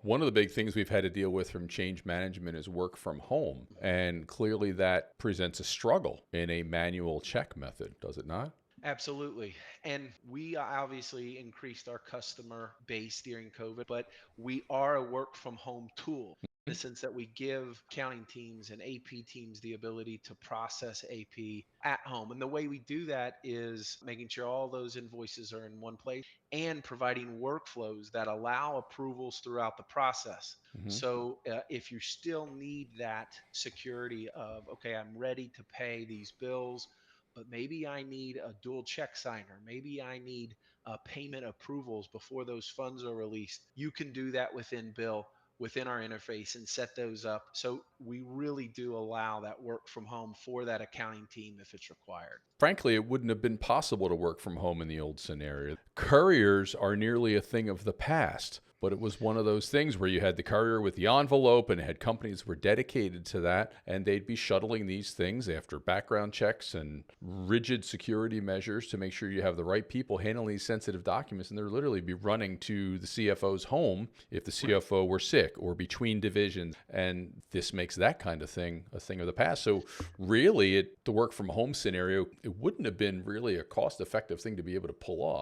One of the big things we've had to deal with from change management is work from home. And clearly that presents a struggle in a manual check method, does it not? Absolutely. And we obviously increased our customer base during COVID, but we are a work from home tool in the sense that we give accounting teams and AP teams the ability to process AP at home. And the way we do that is making sure all those invoices are in one place and providing workflows that allow approvals throughout the process. Hmm. So if you still need that security of, okay, I'm ready to pay these bills, but maybe I need a dual check signer. Maybe I need payment approvals before those funds are released. You can do that within Bill, within our interface, and set those up. So we really do allow that work from home for that accounting team if it's required. Frankly, it wouldn't have been possible to work from home in the old scenario. Couriers are nearly a thing of the past, but it was one of those things where you had the courier with the envelope and had companies were dedicated to that, and they'd be shuttling these things after background checks and rigid security measures to make sure you have the right people handling these sensitive documents, and they'd literally be running to the CFO's home if the Right. CFO were sick or between divisions, and this makes that kind of thing a thing of the past. So really, the work from home scenario, it wouldn't have been really a cost-effective thing to be able to pull off.